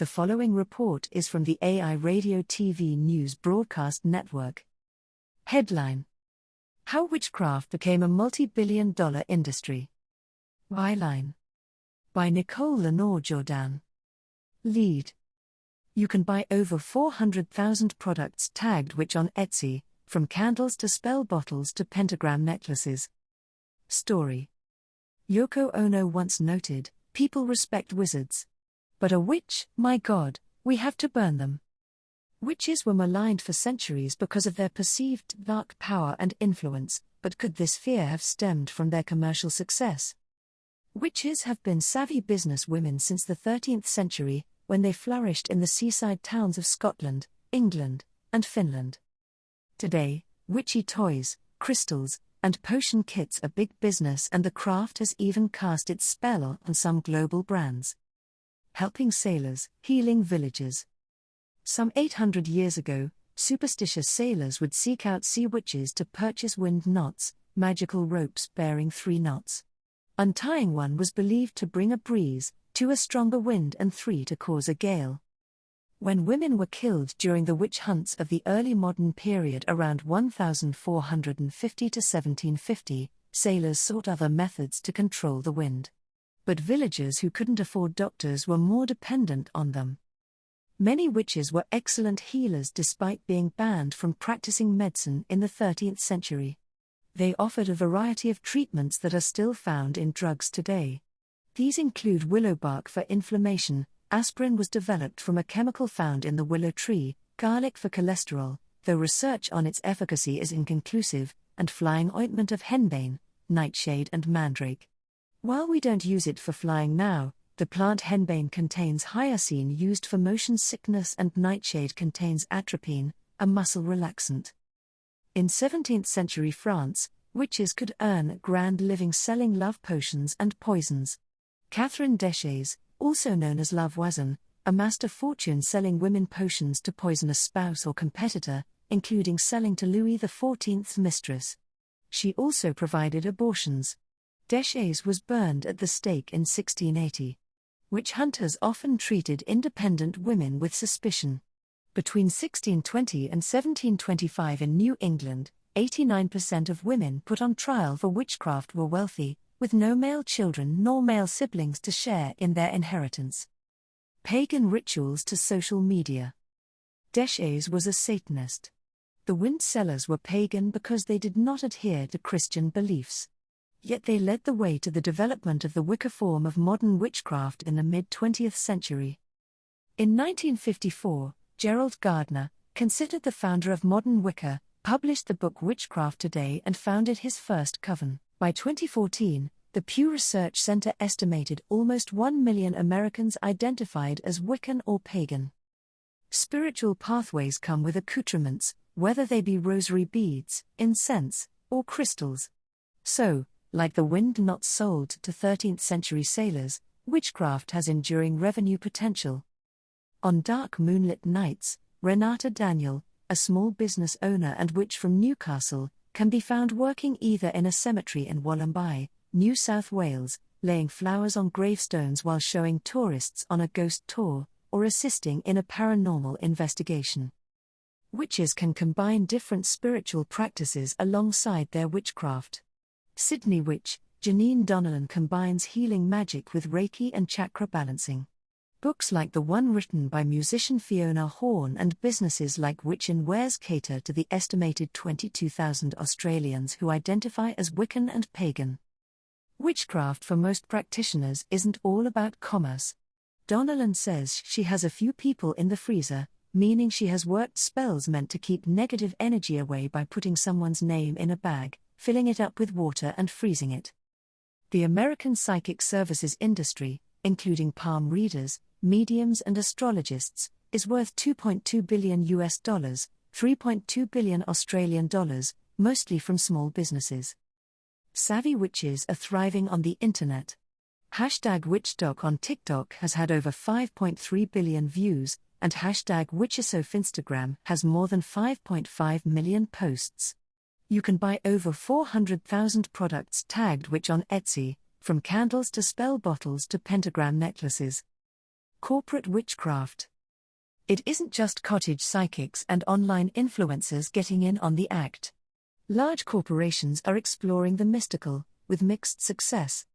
The following report is from the AI Radio TV News Broadcast Network. Headline: How Witchcraft Became a Multi-Billion-Dollar Industry. Byline by Nicole Lenore Jordan. Lead: You can buy over 400,000 products tagged witch on Etsy, from candles to spell bottles to pentagram necklaces. Story: Yoko Ono once noted, "People respect wizards. But a witch, my God, we have to burn them." Witches were maligned for centuries because of their perceived dark power and influence, but could this fear have stemmed from their commercial success? Witches have been savvy business women since the 13th century, when they flourished in the seaside towns of Scotland, England, and Finland. Today, witchy toys, crystals, and potion kits are big business, and the craft has even cast its spell on some global brands. Helping sailors, healing villagers. Some 800 years ago, superstitious sailors would seek out sea witches to purchase wind knots, magical ropes bearing 3 knots. Untying one was believed to bring a breeze, 2 a stronger wind, and 3 to cause a gale. When women were killed during the witch hunts of the early modern period around 1450 to 1750, sailors sought other methods to control the wind. But villagers who couldn't afford doctors were more dependent on them. Many witches were excellent healers despite being banned from practicing medicine in the 13th century. They offered a variety of treatments that are still found in drugs today. These include willow bark for inflammation, aspirin was developed from a chemical found in the willow tree, garlic for cholesterol, though research on its efficacy is inconclusive, and flying ointment of henbane, nightshade, and mandrake. While we don't use it for flying now, the plant henbane contains hyoscine used for motion sickness, and nightshade contains atropine, a muscle relaxant. In 17th century France, witches could earn a grand living selling love potions and poisons. Catherine Deschays, also known as Lavoisin, amassed a fortune selling women potions to poison a spouse or competitor, including selling to Louis XIV's mistress. She also provided abortions. Deschays was burned at the stake in 1680. Witch hunters often treated independent women with suspicion. Between 1620 and 1725 in New England, 89% of women put on trial for witchcraft were wealthy, with no male children nor male siblings to share in their inheritance. Pagan rituals to social media. Deschays was a Satanist. The wind sellers were pagan because they did not adhere to Christian beliefs. Yet they led the way to the development of the Wicca form of modern witchcraft in the mid-20th century. In 1954, Gerald Gardner, considered the founder of modern Wicca, published the book Witchcraft Today and founded his first coven. By 2014, the Pew Research Center estimated almost 1 million Americans identified as Wiccan or pagan. Spiritual pathways come with accoutrements, whether they be rosary beads, incense, or crystals. So, like the wind knots sold to 13th century sailors, witchcraft has enduring revenue potential. On dark moonlit nights, Renata Daniel, a small business owner and witch from Newcastle, can be found working either in a cemetery in Wollombai, New South Wales, laying flowers on gravestones while showing tourists on a ghost tour, or assisting in a paranormal investigation. Witches can combine different spiritual practices alongside their witchcraft. Sydney witch, Janine Donnellan, combines healing magic with Reiki and chakra balancing. Books like the one written by musician Fiona Horn and businesses like Witch in Wares cater to the estimated 22,000 Australians who identify as Wiccan and pagan. Witchcraft for most practitioners isn't all about commerce. Donnellan says she has a few people in the freezer, meaning she has worked spells meant to keep negative energy away by putting someone's name in a bag, filling it up with water and freezing it. The American psychic services industry, including palm readers, mediums and astrologists, is worth $2.2 billion, 3.2 billion Australian dollars, mostly from small businesses. Savvy witches are thriving on the internet. #WitchDoc on TikTok has had over 5.3 billion views, and #Witchesof Instagram has more than 5.5 million posts. You can buy over 400,000 products tagged witch on Etsy, from candles to spell bottles to pentagram necklaces. Corporate witchcraft. It isn't just cottage psychics and online influencers getting in on the act. Large corporations are exploring the mystical, with mixed success.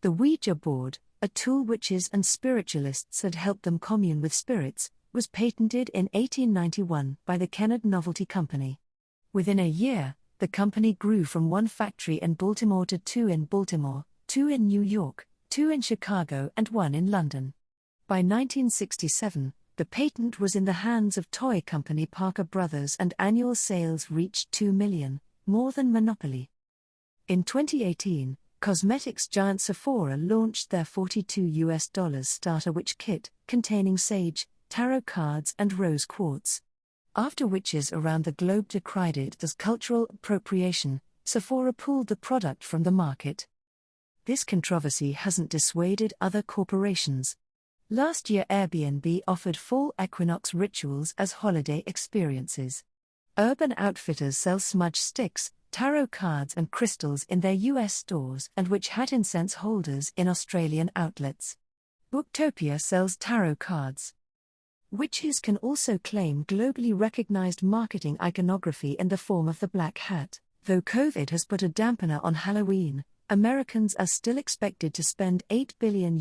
The Ouija board, a tool witches and spiritualists had helped them commune with spirits, was patented in 1891 by the Kennard Novelty Company. Within a year, the company grew from one factory in Baltimore to 2 in Baltimore, 2 in New York, 2 in Chicago and 1 in London. By 1967, the patent was in the hands of toy company Parker Brothers and annual sales reached 2 million, more than Monopoly. In 2018, cosmetics giant Sephora launched their $42 starter witch kit, containing sage, tarot cards and rose quartz. After witches around the globe decried it as cultural appropriation, Sephora pulled the product from the market. This controversy hasn't dissuaded other corporations. Last year Airbnb offered fall equinox rituals as holiday experiences. Urban Outfitters sell smudge sticks, tarot cards and crystals in their US stores and witch hat incense holders in Australian outlets. Booktopia sells tarot cards. Witches can also claim globally recognized marketing iconography in the form of the black hat. Though COVID has put a dampener on Halloween, Americans are still expected to spend $8 billion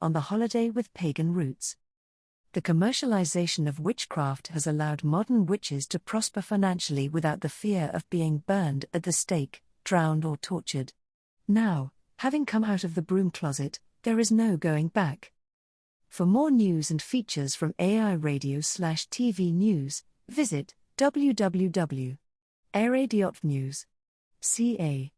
on the holiday with pagan roots. The commercialization of witchcraft has allowed modern witches to prosper financially without the fear of being burned at the stake, drowned or tortured. Now, having come out of the broom closet, there is no going back. For more news and features from AI Radio/TV News, visit www.airradio.news. CA